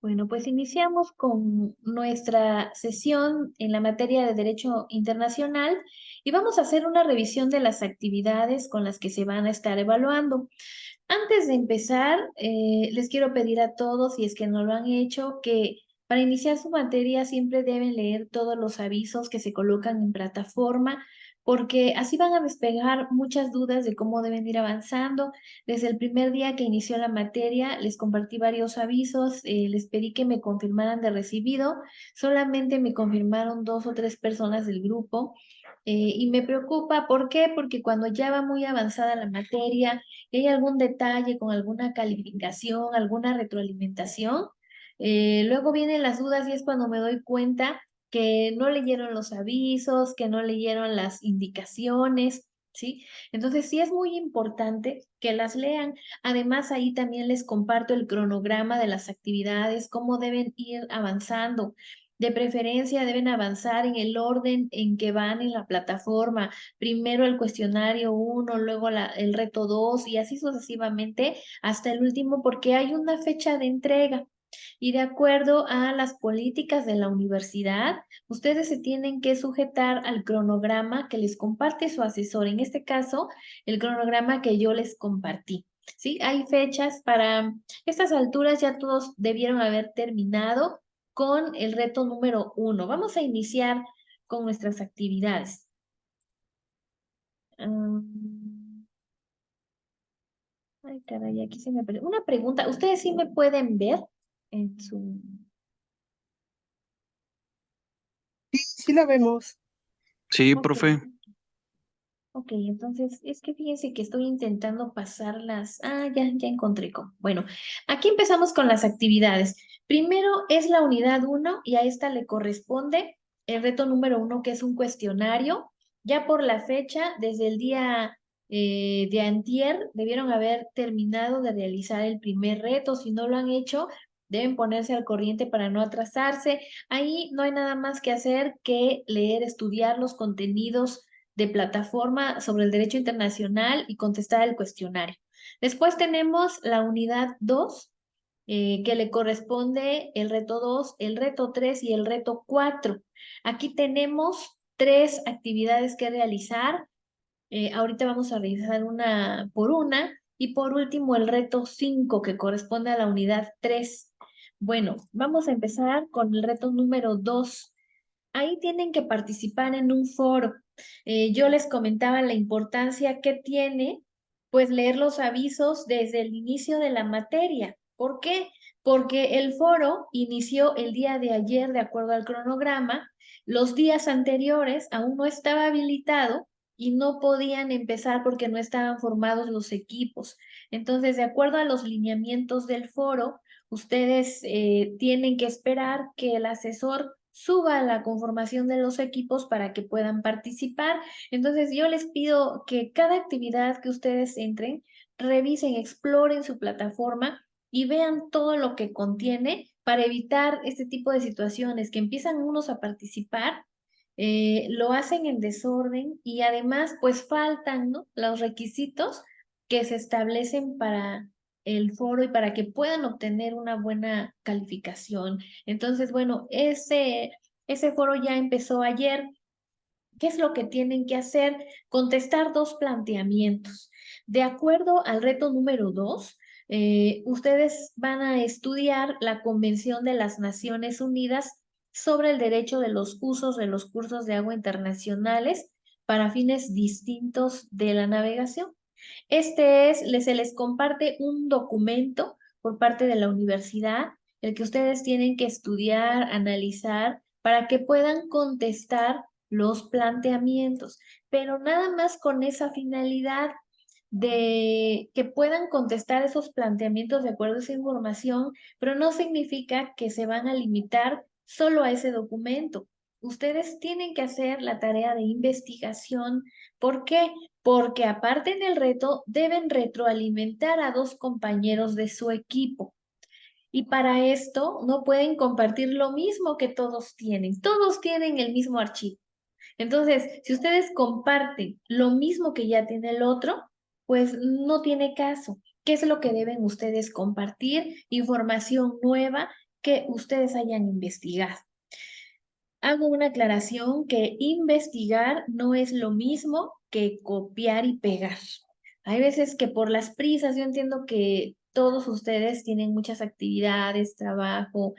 Bueno, pues iniciamos con nuestra sesión en la materia de Derecho Internacional y vamos a hacer una revisión de las actividades con las que se van a estar evaluando. Antes de empezar, les quiero pedir a todos, si es que no lo han hecho, que para iniciar su materia siempre deben leer todos los avisos que se colocan en plataforma, porque así van a despejar muchas dudas de cómo deben ir avanzando. Desde el primer día que inició la materia, les compartí varios avisos, les pedí que me confirmaran de recibido. Solamente me confirmaron 2 o 3 personas del grupo. Y me preocupa, ¿por qué? Porque cuando ya va muy avanzada la materia y hay algún detalle con alguna calificación, alguna retroalimentación, luego vienen las dudas y es cuando me doy cuenta que no leyeron los avisos, que no leyeron las indicaciones, ¿sí? Entonces sí es muy importante que las lean. Además, ahí también les comparto el cronograma de las actividades, cómo deben ir avanzando. De preferencia deben avanzar en el orden en que van en la plataforma. Primero el cuestionario 1, luego el reto 2 y así sucesivamente hasta el último porque hay una fecha de entrega. Y de acuerdo a las políticas de la universidad, ustedes se tienen que sujetar al cronograma que les comparte su asesor. En este caso, el cronograma que yo les compartí. ¿Sí? Hay fechas para estas alturas, ya todos debieron haber terminado con el reto número 1. Vamos a iniciar con nuestras actividades. Ay, caray, aquí se me perdió. Una pregunta, ¿ustedes sí me pueden ver en su... Sí, sí la vemos. Sí, Ok, profe. ok, entonces es que fíjense que estoy intentando pasarlas. Ah, ya encontré cómo. Bueno, aquí empezamos con las actividades. Primero es la unidad 1 y a esta le corresponde el reto número 1, que es un cuestionario. Ya por la fecha, desde el día de antier, debieron haber terminado de realizar el primer reto. Si no lo han hecho, deben ponerse al corriente para no atrasarse. Ahí no hay nada más que hacer que leer, estudiar los contenidos de plataforma sobre el derecho internacional y contestar el cuestionario. Después tenemos la unidad 2, que le corresponde el reto 2, el reto 3 y el reto 4. Aquí tenemos 3 actividades que realizar. Ahorita vamos a realizar una por una. Y por último, el reto 5, que corresponde a la unidad 3. Bueno, vamos a empezar con el reto número 2. Ahí tienen que participar en un foro. Yo les comentaba la importancia que tiene, pues, leer los avisos desde el inicio de la materia. ¿Por qué? Porque el foro inició el día de ayer, de acuerdo al cronograma. Los días anteriores aún no estaba habilitado y no podían empezar porque no estaban formados los equipos. Entonces, de acuerdo a los lineamientos del foro, ustedes tienen que esperar que el asesor suba la conformación de los equipos para que puedan participar. Entonces, yo les pido que cada actividad que ustedes entren, revisen, exploren su plataforma y vean todo lo que contiene para evitar este tipo de situaciones que empiezan unos a participar, lo hacen en desorden y además pues faltan, ¿no?, los requisitos que se establecen para el foro y para que puedan obtener una buena calificación. Entonces, bueno, ese foro ya empezó ayer. ¿Qué es lo que tienen que hacer? Contestar 2 planteamientos. De acuerdo al reto número 2, ustedes van a estudiar la Convención de las Naciones Unidas sobre el derecho de los usos de los cursos de agua internacionales para fines distintos de la navegación. Se les comparte un documento por parte de la universidad, el que ustedes tienen que estudiar, analizar, para que puedan contestar los planteamientos, pero nada más con esa finalidad de que puedan contestar esos planteamientos de acuerdo a esa información, pero no significa que se van a limitar solo a ese documento. Ustedes tienen que hacer la tarea de investigación. ¿Por qué? Porque aparte del reto, deben retroalimentar a 2 compañeros de su equipo. Y para esto no pueden compartir lo mismo que todos tienen. Todos tienen el mismo archivo. Entonces, si ustedes comparten lo mismo que ya tiene el otro, pues no tiene caso. ¿Qué es lo que deben ustedes compartir? Información nueva que ustedes hayan investigado. Hago una aclaración que investigar no es lo mismo que copiar y pegar. Hay veces que por las prisas, yo entiendo que todos ustedes tienen muchas actividades, trabajo,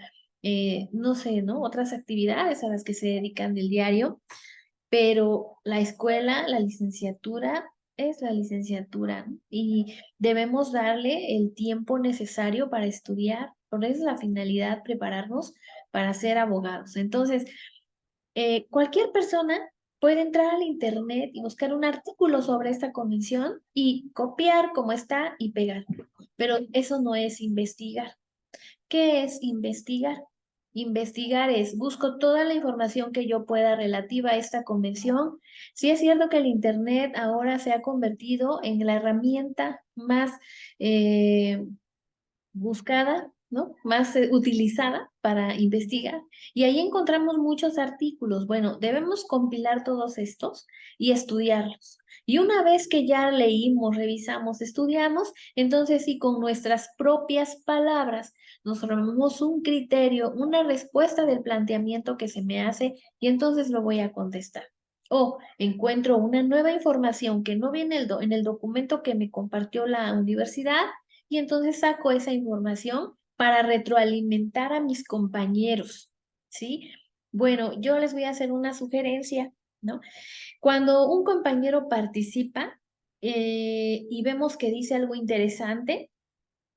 no sé, ¿no? Otras actividades a las que se dedican del diario, pero la escuela, la licenciatura es la licenciatura, ¿no? Y debemos darle el tiempo necesario para estudiar, por eso es la finalidad, prepararnos para ser abogados. Entonces, cualquier persona puede entrar al internet y buscar un artículo sobre esta convención y copiar como está y pegar, pero eso no es investigar. ¿Qué es investigar? Investigar es, busco toda la información que yo pueda relativa a esta convención. Sí es cierto que el Internet ahora se ha convertido en la herramienta más eh, buscada, ¿no? Más utilizada para investigar. Y ahí encontramos muchos artículos. Bueno, debemos compilar todos estos y estudiarlos. Y una vez que ya leímos, revisamos, estudiamos, entonces sí, con nuestras propias palabras nos formamos un criterio, una respuesta del planteamiento que se me hace y entonces lo voy a contestar. O encuentro una nueva información que no viene en el documento que me compartió la universidad y entonces saco esa información para retroalimentar a mis compañeros, ¿sí? Bueno, yo les voy a hacer una sugerencia, ¿no? Cuando un compañero participa y vemos que dice algo interesante,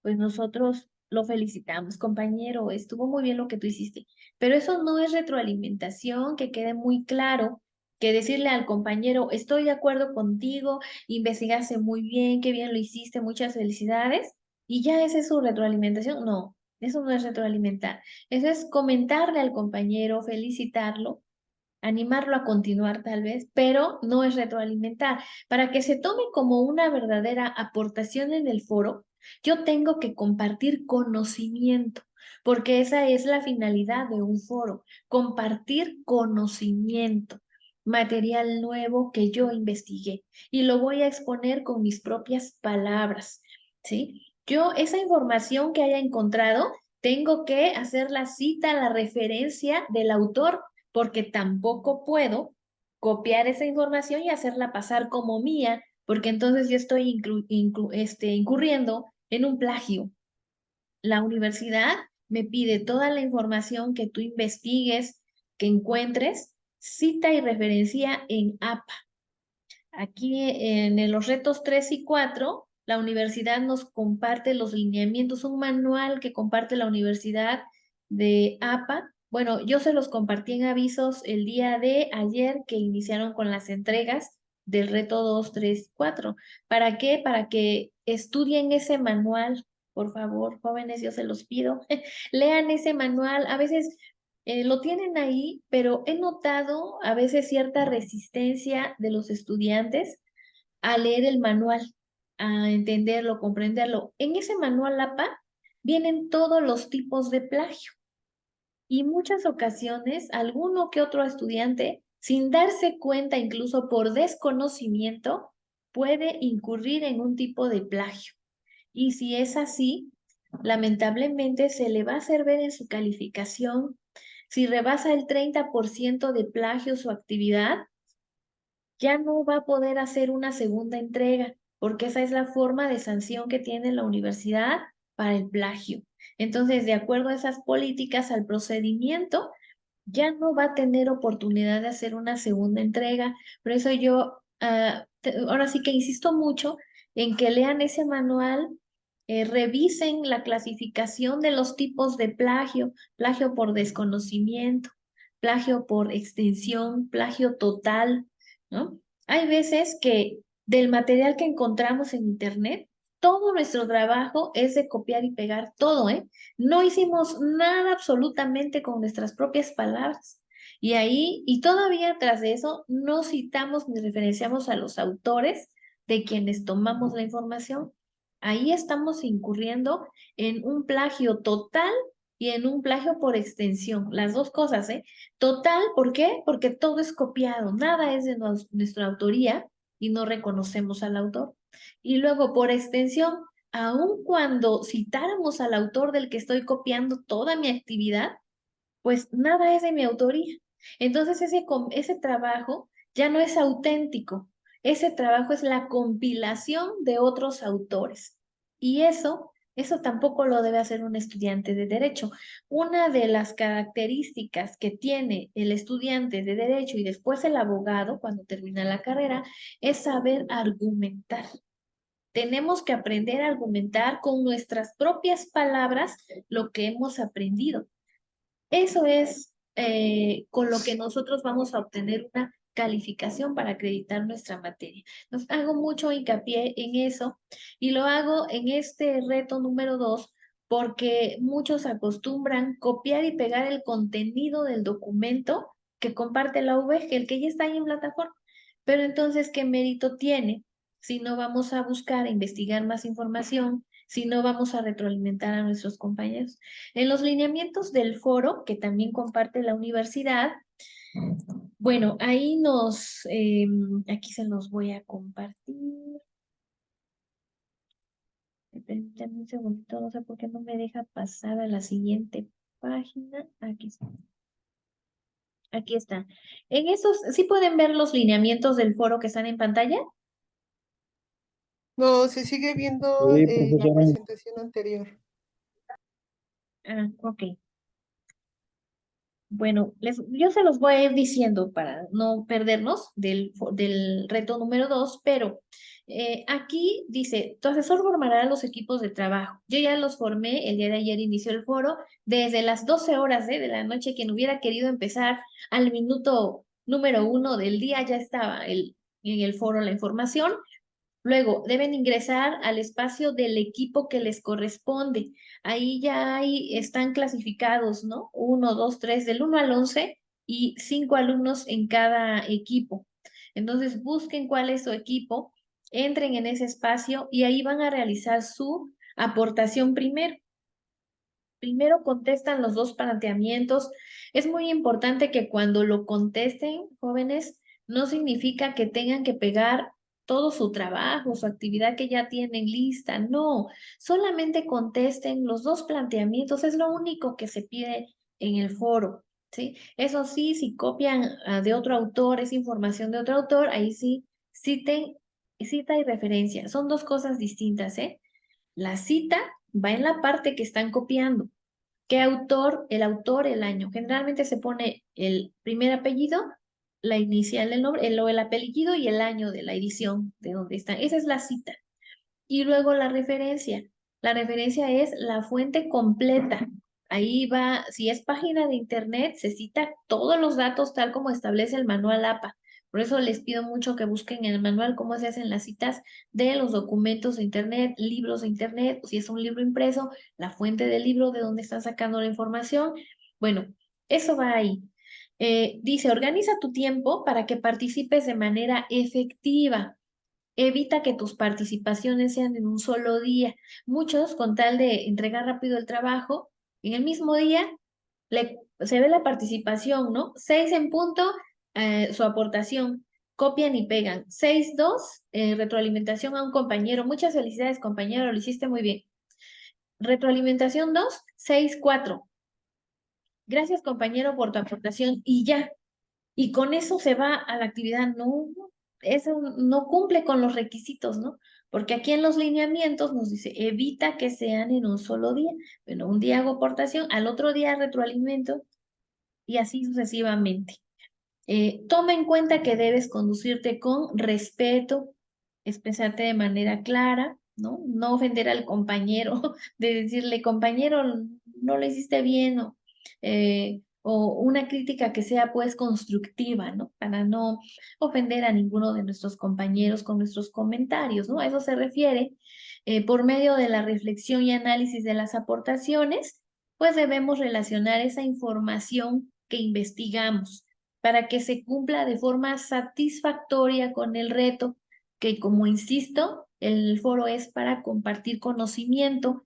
pues nosotros lo felicitamos, compañero, estuvo muy bien lo que tú hiciste, pero eso no es retroalimentación, que quede muy claro que decirle al compañero, estoy de acuerdo contigo, investigaste muy bien, qué bien lo hiciste, muchas felicidades, y ya esa es su retroalimentación. No, eso no es retroalimentar, eso es comentarle al compañero, felicitarlo, animarlo a continuar tal vez, pero no es retroalimentar. Para que se tome como una verdadera aportación en el foro, yo tengo que compartir conocimiento, porque esa es la finalidad de un foro, compartir conocimiento, material nuevo que yo investigué y lo voy a exponer con mis propias palabras, ¿sí? Yo esa información que haya encontrado, tengo que hacer la cita, la referencia del autor porque tampoco puedo copiar esa información y hacerla pasar como mía, porque entonces yo estoy incurriendo en un plagio. La universidad me pide toda la información que tú investigues, que encuentres, cita y referencia en APA. Aquí en los retos 3 y 4, la universidad nos comparte los lineamientos, un manual que comparte la universidad de APA. Bueno, yo se los compartí en avisos el día de ayer que iniciaron con las entregas del reto 2, 3 y 4. ¿Para qué? Para que estudien ese manual, por favor, jóvenes, yo se los pido. Lean ese manual. A veces lo tienen ahí, pero he notado a veces cierta resistencia de los estudiantes a leer el manual, a entenderlo, comprenderlo. En ese manual APA vienen todos los tipos de plagio y muchas ocasiones alguno que otro estudiante, sin darse cuenta, incluso por desconocimiento, puede incurrir en un tipo de plagio. Y si es así, lamentablemente se le va a hacer ver en su calificación. Si rebasa el 30% de plagio su actividad, ya no va a poder hacer una segunda entrega, porque esa es la forma de sanción que tiene la universidad para el plagio. Entonces, de acuerdo a esas políticas, al procedimiento, ya no va a tener oportunidad de hacer una segunda entrega. Por eso yo, ahora sí que insisto mucho en que lean ese manual, revisen la clasificación de los tipos de plagio, plagio por desconocimiento, plagio por extensión, plagio total, ¿no? Hay veces que del material que encontramos en internet, todo nuestro trabajo es de copiar y pegar todo, ¿eh? No hicimos nada absolutamente con nuestras propias palabras. Y ahí, y todavía tras de eso, no citamos ni referenciamos a los autores de quienes tomamos la información. Ahí estamos incurriendo en un plagio total y en un plagio por extensión. Las dos cosas, ¿eh? Total, ¿por qué? Porque todo es copiado, nada es de nuestra autoría y no reconocemos al autor. Y luego por extensión, aun cuando citáramos al autor del que estoy copiando toda mi actividad, pues nada es de mi autoría. Entonces ese trabajo ya no es auténtico. Ese trabajo es la compilación de otros autores. Y eso tampoco lo debe hacer un estudiante de derecho. Una de las características que tiene el estudiante de derecho y después el abogado cuando termina la carrera es saber argumentar. Tenemos que aprender a argumentar con nuestras propias palabras lo que hemos aprendido. Eso es con lo que nosotros vamos a obtener una calificación para acreditar nuestra materia. Nos hago mucho hincapié en eso y lo hago en este reto número 2 porque muchos acostumbran copiar y pegar el contenido del documento que comparte la UVG, el que ya está ahí en plataforma. Pero entonces, ¿qué mérito tiene si no vamos a buscar, a investigar más información, si no vamos a retroalimentar a nuestros compañeros? En los lineamientos del foro, que también comparte la universidad, bueno, ahí aquí se los voy a compartir. Permítanme un segundito, no sé por qué no me deja pasar a la siguiente página. Aquí está. Aquí está. En esos, ¿sí pueden ver los lineamientos del foro que están en pantalla? No, se sigue viendo Sí, la profesora. presentación anterior. Ah, ok. Bueno, yo se los voy a ir diciendo para no perdernos del reto número 2, pero aquí dice, tu asesor formará los equipos de trabajo. Yo ya los formé, el día de ayer inició el foro, desde las 12 horas de la noche, quien hubiera querido empezar al minuto número 1 del día, ya estaba en el foro la información. Luego, deben ingresar al espacio del equipo que les corresponde. Ahí ya están clasificados, ¿no? Uno, dos, tres, del 1 al 11 y 5 alumnos en cada equipo. Entonces, busquen cuál es su equipo, entren en ese espacio y ahí van a realizar su aportación primero. Primero contestan los dos planteamientos. Es muy importante que cuando lo contesten, jóvenes, no significa que tengan que pegar todo su trabajo, su actividad que ya tienen lista. No, solamente contesten los dos planteamientos. Es lo único que se pide en el foro, ¿sí? Eso sí, si copian de otro autor, esa información de otro autor, ahí sí, cita y referencia. Son dos cosas distintas, ¿eh? La cita va en la parte que están copiando. ¿Qué autor? El autor, el año. Generalmente se pone el primer apellido, la inicial del nombre, el apellido y el año de la edición de donde están. Esa es la cita. Y luego la referencia. La referencia es la fuente completa. Ahí va, si es página de internet, se cita todos los datos tal como establece el manual APA. Por eso les pido mucho que busquen en el manual cómo se hacen las citas de los documentos de internet, libros de internet, o si es un libro impreso, la fuente del libro, de dónde están sacando la información. Bueno, eso va ahí. Dice, organiza tu tiempo para que participes de manera efectiva. Evita que tus participaciones sean en un solo día. Muchos, con tal de entregar rápido el trabajo, en el mismo día se ve la participación, ¿no? 6 en punto, su aportación. Copian y pegan. 6-2, retroalimentación a un compañero. Muchas felicidades, compañero, lo hiciste muy bien. Retroalimentación 2, 6-4. Gracias, compañero, por tu aportación. Y ya, y con eso se va a la actividad. No, eso no cumple con los requisitos, ¿no? Porque aquí en los lineamientos nos dice, evita que sean en un solo día. Bueno, un día hago aportación, al otro día retroalimento y así sucesivamente. Toma en cuenta que debes conducirte con respeto, expresarte de manera clara, ¿no? No ofender al compañero, de decirle, compañero, no lo hiciste bien, o una crítica que sea pues constructiva, ¿no? Para no ofender a ninguno de nuestros compañeros con nuestros comentarios, ¿no? A eso se refiere. Por medio de la reflexión y análisis de las aportaciones, pues debemos relacionar esa información que investigamos para que se cumpla de forma satisfactoria con el reto, que como insisto, el foro es para compartir conocimiento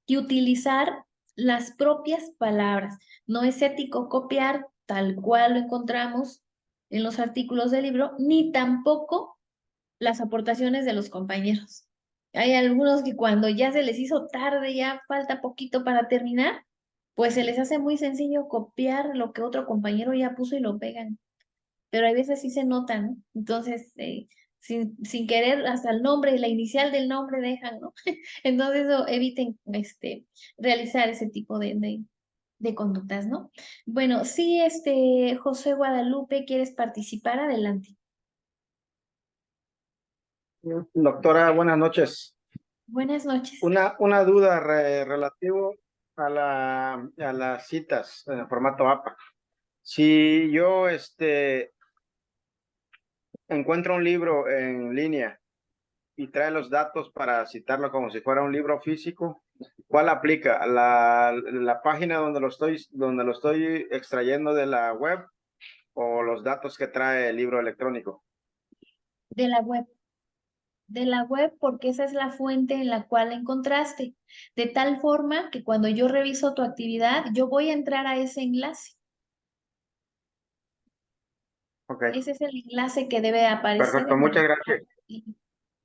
y utilizar las propias palabras. No es ético copiar tal cual lo encontramos en los artículos del libro, ni tampoco las aportaciones de los compañeros. Hay algunos que cuando ya se les hizo tarde, ya falta poquito para terminar, pues se les hace muy sencillo copiar lo que otro compañero ya puso y lo pegan. Pero hay veces sí se notan, ¿no? Entonces, sin querer, hasta el nombre, la inicial del nombre dejan, ¿no? Entonces, eviten realizar ese tipo de conductas, ¿no? Bueno, sí, José Guadalupe, ¿quieres participar? Adelante. Doctora, buenas noches. Buenas noches. Una duda relativo a las citas en el formato APA. Si yo encuentro un libro en línea y trae los datos para citarlo como si fuera un libro físico, ¿cuál aplica? ¿La página donde lo estoy extrayendo de la web o los datos que trae el libro electrónico? De la web. De la web porque esa es la fuente en la cual la encontraste, de tal forma que cuando yo reviso tu actividad, yo voy a entrar a ese enlace. Ok, Ese es el enlace que debe aparecer perfecto, en la... muchas gracias.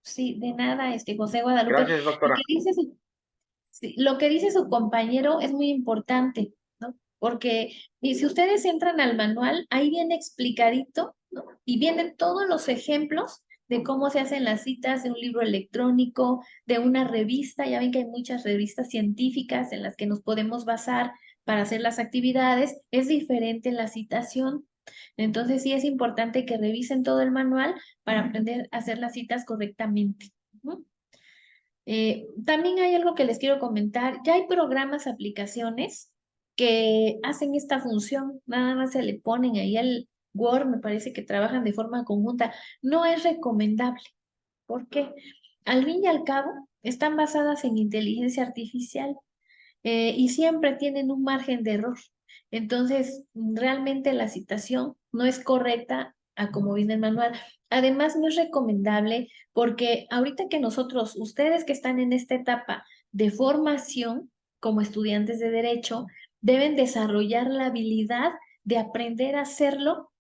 Sí, de nada, José Guadalupe. Gracias, Lo doctora. que dice sí, lo que dice su compañero es muy importante, ¿no? Porque y si ustedes entran al manual, ahí viene explicadito, ¿no? Y vienen todos los ejemplos de cómo se hacen las citas de un libro electrónico, de una revista. Ya ven que hay muchas revistas científicas en las que nos podemos basar para hacer las actividades. Es diferente la citación. Entonces sí es importante que revisen todo el manual para aprender a hacer las citas correctamente. ¿No? También hay algo que les quiero comentar. Ya hay programas, aplicaciones que hacen esta función. Nada más se le ponen ahí el Word, me parece que trabajan de forma conjunta. No es recomendable porque al fin y al cabo están basadas en inteligencia artificial y siempre tienen un margen de error. Entonces, realmente la citación no es correcta a como viene el manual. Además, no es recomendable porque ahorita que nosotros, ustedes que están en esta etapa de formación como estudiantes de derecho, deben desarrollar la habilidad de aprender a hacerlo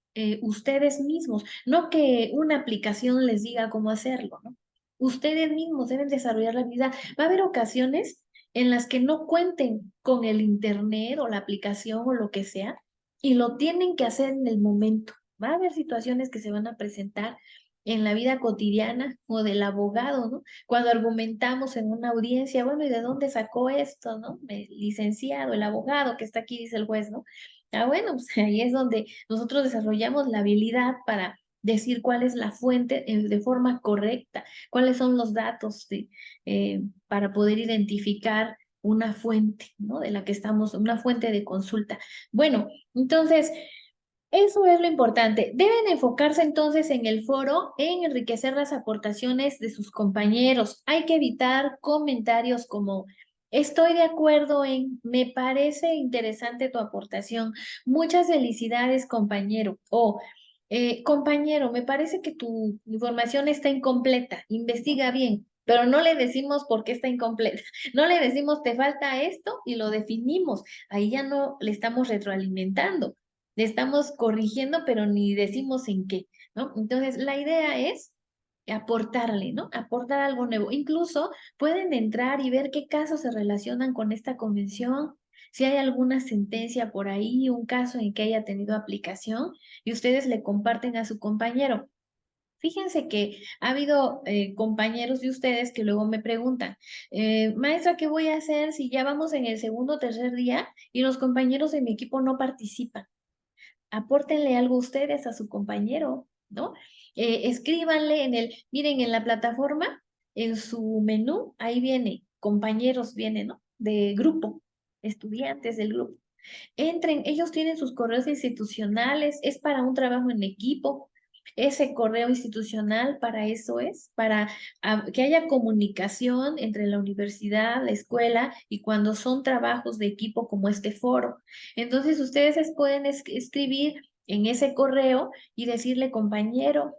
ustedes mismos, no que una aplicación les diga cómo hacerlo, ¿no? Ustedes mismos deben desarrollar la habilidad. Va a haber ocasiones en las que no cuenten con el internet o la aplicación o lo que sea y lo tienen que hacer en el momento. Va a haber situaciones que se van a presentar en la vida cotidiana o del abogado, ¿no? Cuando argumentamos en una audiencia, bueno, ¿y de dónde sacó esto, no? El licenciado, el abogado que está aquí, dice el juez, ¿no? Ah, bueno, pues ahí es donde nosotros desarrollamos la habilidad para decir cuál es la fuente de forma correcta, cuáles son los datos para poder identificar una fuente, ¿no? De la que estamos, una fuente de consulta. Bueno, entonces, eso es lo importante. Deben enfocarse entonces en el foro, en enriquecer las aportaciones de sus compañeros. Hay que evitar comentarios como estoy de acuerdo en, me parece interesante tu aportación. Muchas felicidades, compañero. O compañero, me parece que tu información está incompleta. Investiga bien. Pero no le decimos por qué está incompleta. No le decimos te falta esto y lo definimos. Ahí ya no le estamos retroalimentando, le estamos corrigiendo, pero ni decimos en qué, ¿no? Entonces, la idea es aportarle, ¿no? Aportar algo nuevo. Incluso pueden entrar y ver qué casos se relacionan con esta convención, si hay alguna sentencia por ahí, un caso en que haya tenido aplicación, y ustedes le comparten a su compañero. Fíjense que ha habido compañeros de ustedes que luego me preguntan, maestra, ¿qué voy a hacer si ya vamos en el segundo o tercer día y los compañeros de mi equipo no participan? Apórtenle algo ustedes a su compañero, ¿no? Escríbanle miren, en la plataforma, en su menú, ahí viene, compañeros viene, ¿no? De grupo, estudiantes del grupo. Entren, ellos tienen sus correos institucionales, es para un trabajo en equipo. Ese correo institucional para eso es, para que haya comunicación entre la universidad, la escuela y cuando son trabajos de equipo como este foro. Entonces ustedes pueden escribir en ese correo y decirle, compañero,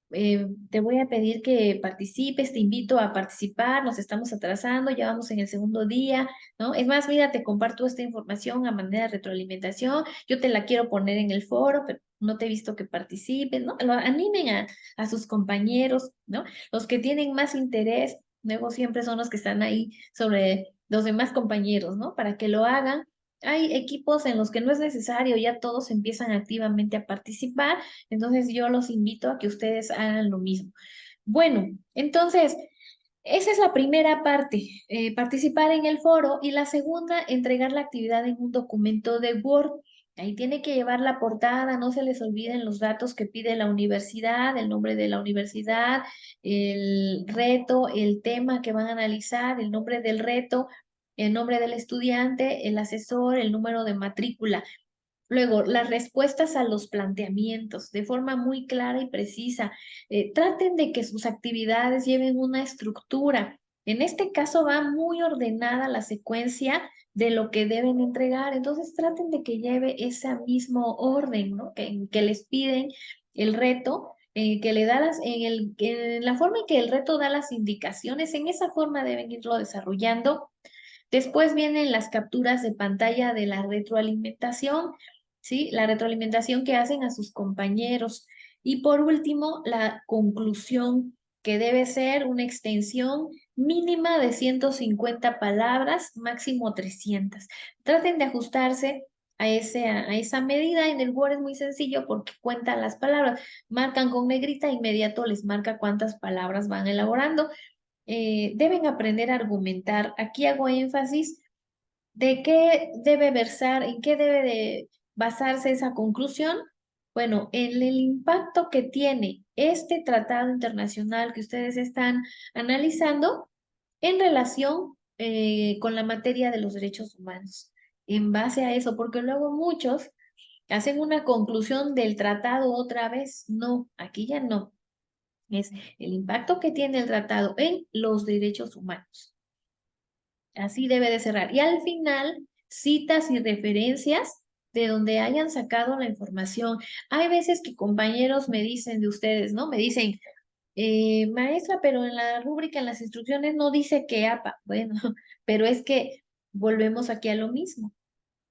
te voy a pedir que participes, te invito a participar, nos estamos atrasando, ya vamos en el segundo día, ¿no? Es más, mira, te comparto esta información a manera de retroalimentación, yo te la quiero poner en el foro, pero no te he visto que participes, ¿no? Animen a sus compañeros, ¿no? Los que tienen más interés, luego siempre son los que están ahí sobre los demás compañeros, ¿no? Para que lo hagan. Hay equipos en los que no es necesario, ya todos empiezan activamente a participar, entonces yo los invito a que ustedes hagan lo mismo. Bueno, entonces, esa es la primera parte, participar en el foro, y la segunda, entregar la actividad en un documento de Word. Ahí tiene que llevar la portada, no se les olviden los datos que pide la universidad, el nombre de la universidad, el reto, el tema que van a analizar, el nombre del reto, el nombre del estudiante, el asesor, el número de matrícula. Luego, las respuestas a los planteamientos de forma muy clara y precisa. Traten de que sus actividades lleven una estructura. En este caso va muy ordenada la secuencia de lo que deben entregar. Entonces, traten de que lleve ese mismo orden, ¿no? Que les piden el reto, que le da en la forma en que el reto da las indicaciones, en esa forma deben irlo desarrollando. Después vienen las capturas de pantalla de la retroalimentación, ¿sí? La retroalimentación que hacen a sus compañeros. Y por último, la conclusión, que debe ser una extensión mínima de 150 palabras, máximo 300. Traten de ajustarse a esa medida. En el Word es muy sencillo porque cuentan las palabras. Marcan con negrita, inmediato les marca cuántas palabras van elaborando. Deben aprender a argumentar. Aquí hago énfasis de qué debe versar, en qué debe de basarse esa conclusión. Bueno, en el impacto que tiene este tratado internacional que ustedes están analizando en relación con la materia de los derechos humanos. En base a eso, porque luego muchos hacen una conclusión del tratado otra vez. No, aquí ya no. Es el impacto que tiene el tratado en los derechos humanos. Así debe de cerrar. Y al final, citas y referencias de donde hayan sacado la información. Hay veces que compañeros me dicen de ustedes, ¿no? Me dicen, maestra, pero en la rúbrica, en las instrucciones no dice que APA. Bueno, pero es que volvemos aquí a lo mismo.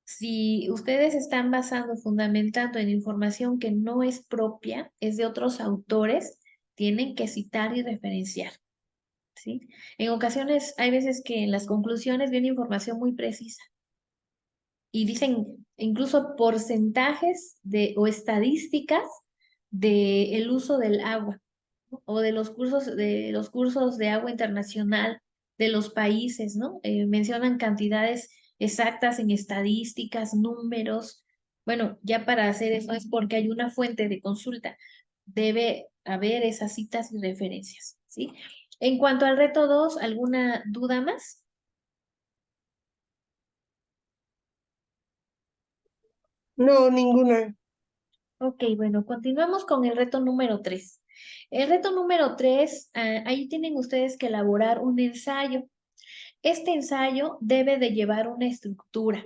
Si ustedes están basando, fundamentando en información que no es propia, es de otros autores, tienen que citar y referenciar. ¿Sí? En ocasiones hay veces que en las conclusiones viene información muy precisa y dicen incluso porcentajes o estadísticas del uso del agua, ¿no? O de los cursos de agua internacional de los países, ¿no? Mencionan cantidades exactas en estadísticas, números. Bueno, ya para hacer eso es porque hay una fuente de consulta. Debe haber esas citas y referencias, ¿sí? En cuanto al reto 2, ¿alguna duda más? No, ninguna. Ok, bueno, continuamos con el reto número 3. El reto número 3, ahí tienen ustedes que elaborar un ensayo. Este ensayo debe de llevar una estructura,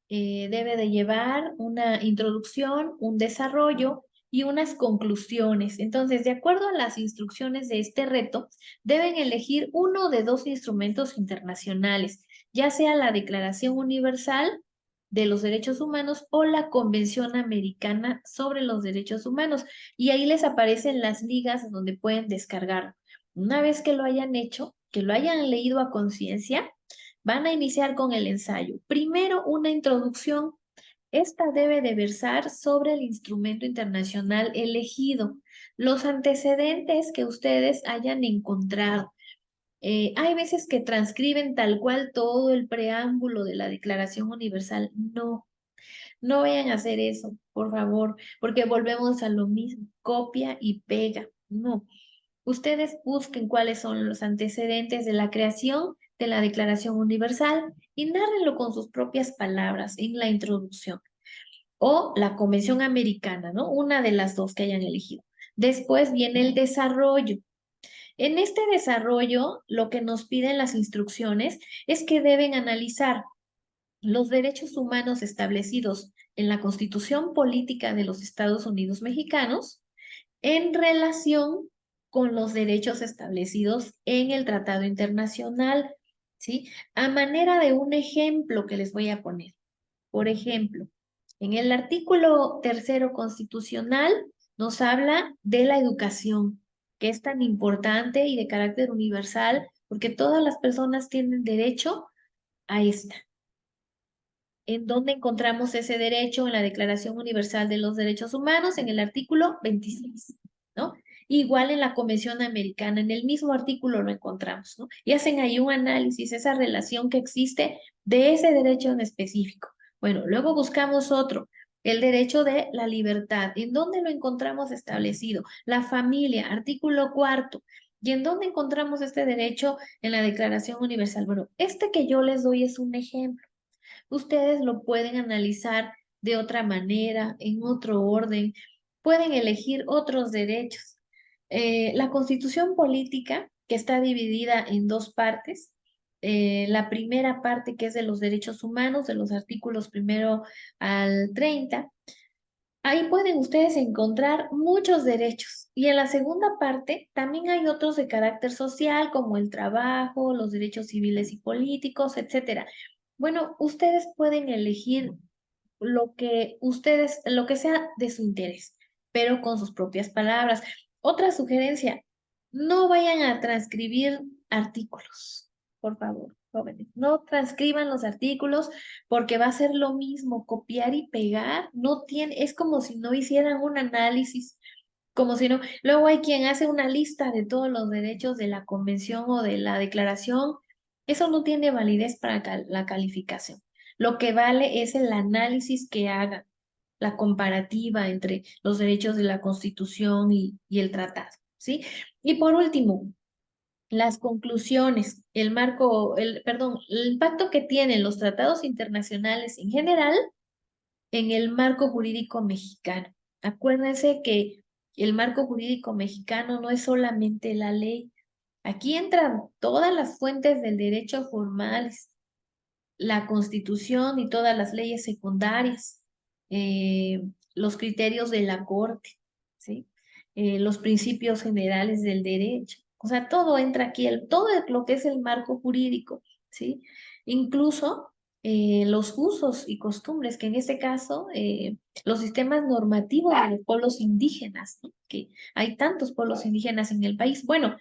debe de llevar una introducción, un desarrollo y unas conclusiones. Entonces, de acuerdo a las instrucciones de este reto, deben elegir uno de dos instrumentos internacionales, ya sea la Declaración Universal de los Derechos Humanos o la Convención Americana sobre los Derechos Humanos. Y ahí les aparecen las ligas donde pueden descargar. Una vez que lo hayan hecho, que lo hayan leído a conciencia, van a iniciar con el ensayo. Primero, una introducción. Esta debe de versar sobre el instrumento internacional elegido, los antecedentes que ustedes hayan encontrado. Hay veces que transcriben tal cual todo el preámbulo de la Declaración Universal. No, no vayan a hacer eso, por favor, porque volvemos a lo mismo, copia y pega. No, ustedes busquen cuáles son los antecedentes de la creación de la Declaración Universal y nárrenlo con sus propias palabras en la introducción. O la Convención Americana, ¿no? Una de las dos que hayan elegido. Después viene el desarrollo. En este desarrollo, lo que nos piden las instrucciones es que deben analizar los derechos humanos establecidos en la Constitución Política de los Estados Unidos Mexicanos en relación con los derechos establecidos en el tratado internacional, ¿sí? A manera de un ejemplo que les voy a poner. Por ejemplo, en el artículo 3º constitucional nos habla de la educación, que es tan importante y de carácter universal porque todas las personas tienen derecho a esta. ¿En dónde encontramos ese derecho? En la Declaración Universal de los Derechos Humanos, en el artículo 26, ¿no? Igual en la Convención Americana, en el mismo artículo lo encontramos, ¿no? Y hacen ahí un análisis, esa relación que existe de ese derecho en específico. Bueno, luego buscamos otro, el derecho de la libertad. ¿En dónde lo encontramos establecido? La familia, artículo 4. ¿Y en dónde encontramos este derecho en la Declaración Universal? Bueno, este que yo les doy es un ejemplo. Ustedes lo pueden analizar de otra manera, en otro orden, pueden elegir otros derechos. La constitución política, que está dividida en dos partes, la primera parte que es de los derechos humanos, de los artículos 1 al 30, ahí pueden ustedes encontrar muchos derechos. Y en la segunda parte también hay otros de carácter social, como el trabajo, los derechos civiles y políticos, etcétera. Bueno, ustedes pueden elegir lo que sea de su interés, pero con sus propias palabras. Otra sugerencia, no vayan a transcribir artículos, por favor, jóvenes. No transcriban los artículos porque va a ser lo mismo, copiar y pegar. No tiene, es como si no hicieran un análisis, como si no. Luego hay quien hace una lista de todos los derechos de la convención o de la declaración. Eso no tiene validez para la calificación. Lo que vale es el análisis que haga, la comparativa entre los derechos de la Constitución y el tratado, ¿sí? Y por último, las conclusiones, perdón, el impacto que tienen los tratados internacionales en general en el marco jurídico mexicano. Acuérdense que el marco jurídico mexicano no es solamente la ley. Aquí entran todas las fuentes del derecho formales, la Constitución y todas las leyes secundarias, eh, los criterios de la Corte, ¿sí? Los principios generales del derecho. O sea, todo entra aquí, todo lo que es el marco jurídico, ¿sí? Incluso los usos y costumbres, que en este caso, los sistemas normativos de los pueblos indígenas, ¿no? Que hay tantos pueblos indígenas en el país. Bueno,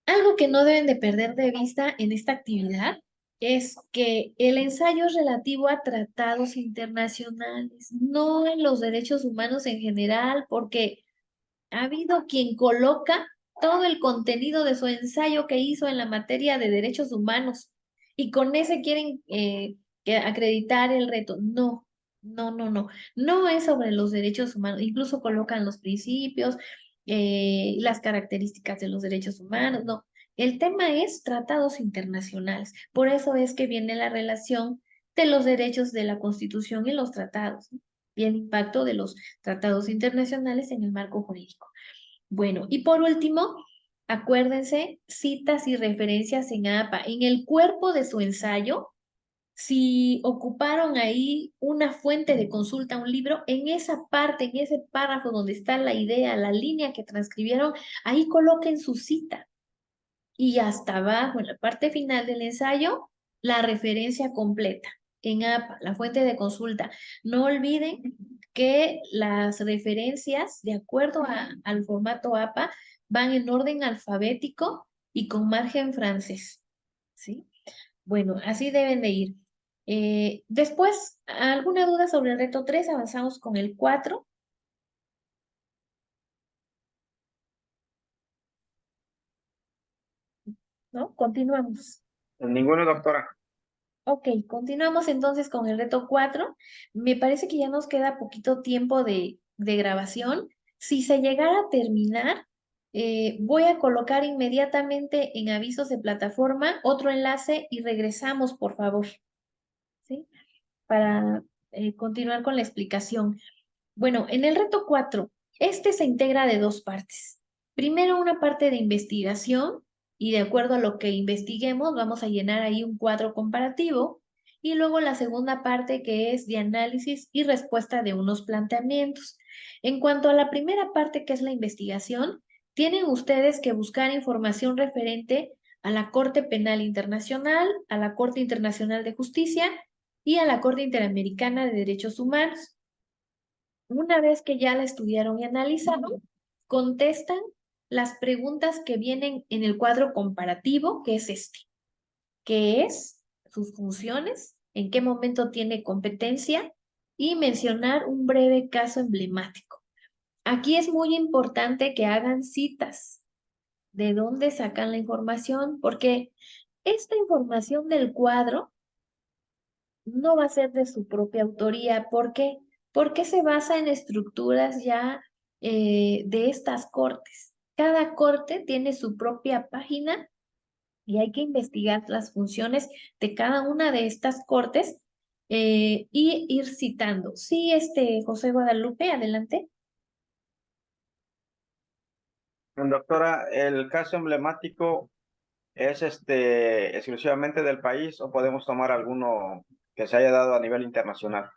algo que no deben de perder de vista en esta actividad es que el ensayo es relativo a tratados internacionales, no en los derechos humanos en general, porque ha habido quien coloca todo el contenido de su ensayo que hizo en la materia de derechos humanos y con ese quieren acreditar el reto. No, no, no, no. No es sobre los derechos humanos. Incluso colocan los principios, las características de los derechos humanos. No, el tema es tratados internacionales. Por eso es que viene la relación de los derechos de la Constitución y los tratados, ¿no? Y el impacto de los tratados internacionales en el marco jurídico. Bueno, y por último, acuérdense, citas y referencias en APA. En el cuerpo de su ensayo, si ocuparon ahí una fuente de consulta, un libro, en esa parte, en ese párrafo donde está la idea, la línea que transcribieron, ahí coloquen su cita. Y hasta abajo, en la parte final del ensayo, la referencia completa en APA, la fuente de consulta. No olviden que las referencias, de acuerdo al formato APA, van en orden alfabético y con margen francés, ¿sí? Bueno, así deben de ir. Después, ¿alguna duda sobre el reto 3? Avanzamos con el 4, ¿no? Continuamos. Ninguno, doctora. Ok, continuamos entonces con el reto 4. Me parece que ya nos queda poquito tiempo de grabación. Si se llegara a terminar, voy a colocar inmediatamente en avisos de plataforma otro enlace y regresamos, por favor, ¿sí? Para continuar con la explicación. Bueno, en el reto 4, este se integra de dos partes. Primero, una parte de investigación y de acuerdo a lo que investiguemos, vamos a llenar ahí un cuadro comparativo. Y luego la segunda parte que es de análisis y respuesta de unos planteamientos. En cuanto a la primera parte, que es la investigación, tienen ustedes que buscar información referente a la Corte Penal Internacional, a la Corte Internacional de Justicia y a la Corte Interamericana de Derechos Humanos. Una vez que ya la estudiaron y analizaron, contestan las preguntas que vienen en el cuadro comparativo, que es este. ¿Qué es? Sus funciones, en qué momento tiene competencia y mencionar un breve caso emblemático. Aquí es muy importante que hagan citas de dónde sacan la información, porque esta información del cuadro no va a ser de su propia autoría. ¿Por qué? Porque se basa en estructuras ya de estas cortes. Cada corte tiene su propia página y hay que investigar las funciones de cada una de estas cortes y ir citando. Sí, José Guadalupe, adelante. Doctora, ¿el caso emblemático es exclusivamente del país o podemos tomar alguno que se haya dado a nivel internacional?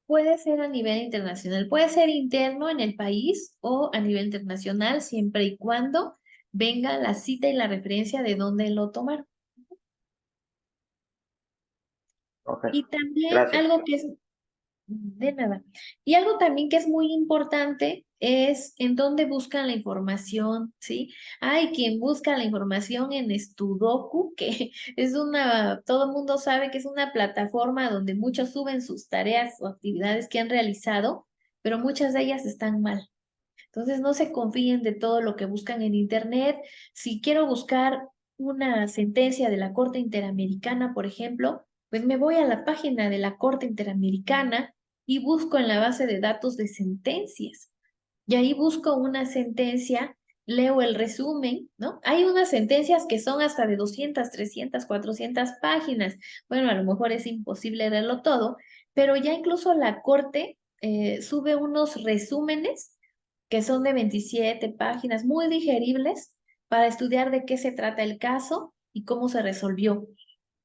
Puede ser a nivel internacional, puede ser interno en el país o a nivel internacional, siempre y cuando venga la cita y la referencia de dónde lo tomaron. Ok, Y también gracias. algo que es de nada. Y algo también que es muy importante es en dónde buscan la información, ¿sí? Hay quien busca la información en Estudoku, que es todo el mundo sabe que es una plataforma donde muchos suben sus tareas o actividades que han realizado, pero muchas de ellas están mal. Entonces no se confíen de todo lo que buscan en internet. Si quiero buscar una sentencia de la Corte Interamericana, por ejemplo, pues me voy a la página de la Corte Interamericana y busco en la base de datos de sentencias. Y ahí busco una sentencia, leo el resumen, ¿no? Hay unas sentencias que son hasta de 200, 300, 400 páginas. Bueno, a lo mejor es imposible leerlo todo, pero ya incluso la Corte sube unos resúmenes que son de 27 páginas, muy digeribles, para estudiar de qué se trata el caso y cómo se resolvió.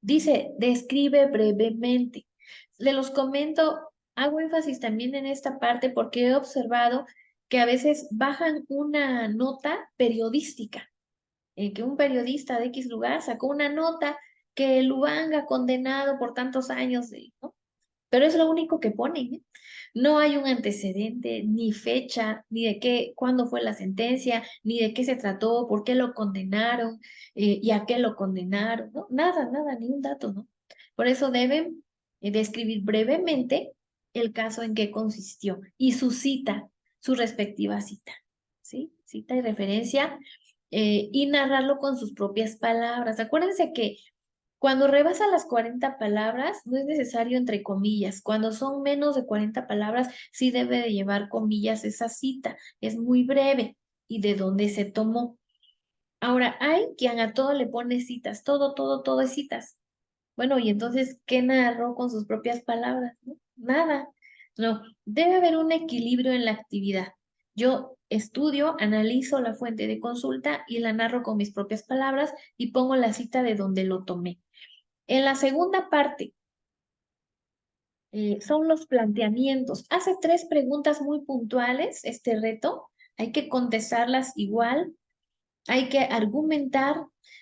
Dice, describe brevemente. Le los comento, hago énfasis también en esta parte porque he observado que a veces bajan una nota periodística, que un periodista de X lugar sacó una nota que Lubanga condenado por tantos años, ¿no? Pero es lo único que ponen, ¿eh? No hay un antecedente, ni fecha, ni de qué, cuándo fue la sentencia, ni de qué se trató, por qué lo condenaron y a qué lo condenaron, ¿no? Nada, nada, ni un dato, ¿no? Por eso deben describir brevemente el caso en que consistió y su cita, su respectiva cita, ¿sí? Cita y referencia y narrarlo con sus propias palabras. Acuérdense que cuando rebasa las 40 palabras, no es necesario entre comillas. Cuando son menos de 40 palabras, sí debe de llevar comillas esa cita. Es muy breve. ¿Y de dónde se tomó? Ahora, hay quien a todo le pone citas. Todo, todo, todo es citas. Bueno, y entonces, ¿qué narró con sus propias palabras? ¿No? Nada. No, debe haber un equilibrio en la actividad. Yo estudio, analizo la fuente de consulta y la narro con mis propias palabras y pongo la cita de donde lo tomé. En la segunda parte son los planteamientos. Hace 3 preguntas muy puntuales este reto. Hay que contestarlas igual. Hay que argumentar.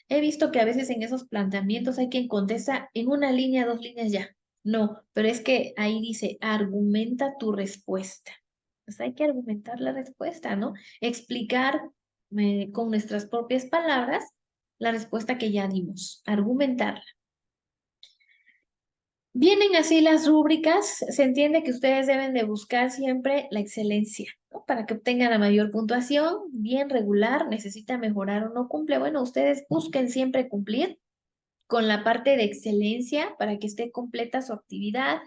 He visto que a veces en esos planteamientos hay quien contesta en una línea, 2 líneas ya. No, pero es que ahí dice, argumenta tu respuesta. Pues hay que argumentar la respuesta, ¿no? Explicar con nuestras propias palabras la respuesta que ya dimos. Argumentarla. Vienen así las rúbricas, se entiende que ustedes deben de buscar siempre la excelencia, ¿no? Para que obtengan la mayor puntuación, bien regular, necesita mejorar o no cumple. Bueno, ustedes busquen siempre cumplir con la parte de excelencia para que esté completa su actividad.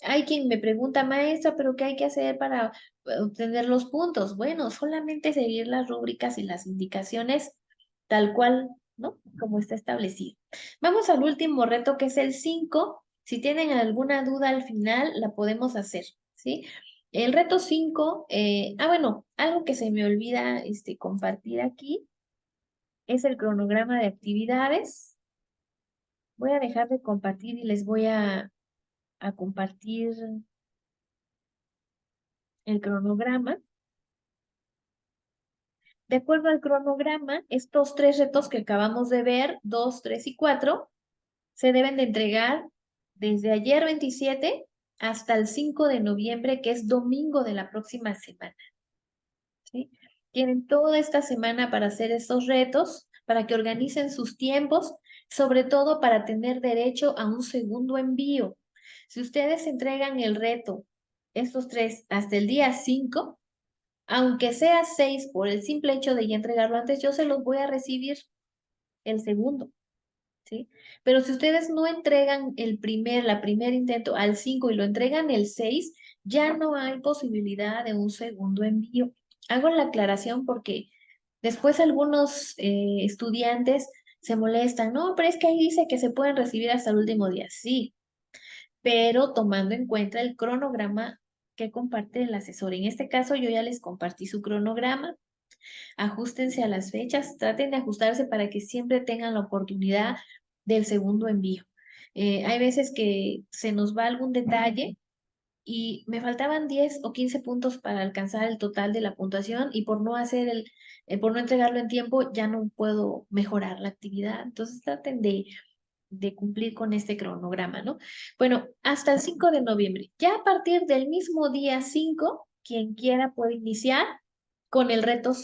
Hay quien me pregunta, maestra, ¿pero qué hay que hacer para obtener los puntos? Bueno, solamente seguir las rúbricas y las indicaciones tal cual, ¿no? Como está establecido. Vamos al último reto, que es el 5. Si tienen alguna duda al final, la podemos hacer, ¿sí? El reto 5, bueno, algo que se me olvida compartir aquí es el cronograma de actividades. Voy a dejar de compartir y les voy a compartir el cronograma. De acuerdo al cronograma, estos 3 retos que acabamos de ver, 2, 3 y 4, se deben de entregar desde ayer 27 hasta el 5 de noviembre, que es domingo de la próxima semana. ¿Sí? Tienen toda esta semana para hacer estos retos, para que organicen sus tiempos, sobre todo para tener derecho a un segundo envío. Si ustedes entregan el reto, estos 3, hasta el día 5, aunque sea 6 por el simple hecho de ya entregarlo antes, yo se los voy a recibir el segundo, ¿sí? Pero si ustedes no entregan la primer intento al 5 y lo entregan el 6, ya no hay posibilidad de un segundo envío. Hago la aclaración porque después algunos estudiantes se molestan, no, pero es que ahí dice que se pueden recibir hasta el último día. Sí, pero tomando en cuenta el cronograma que comparte el asesor. En este caso, yo ya les compartí su cronograma. Ajustense a las fechas, traten de ajustarse para que siempre tengan la oportunidad del segundo envío. Hay veces que se nos va algún detalle y me faltaban 10 o 15 puntos para alcanzar el total de la puntuación y por no hacer por no entregarlo en tiempo, ya no puedo mejorar la actividad. Entonces traten de cumplir con este cronograma, ¿no? Bueno, hasta el 5 de noviembre. Ya a partir del mismo día 5, quien quiera puede iniciar con el reto 5.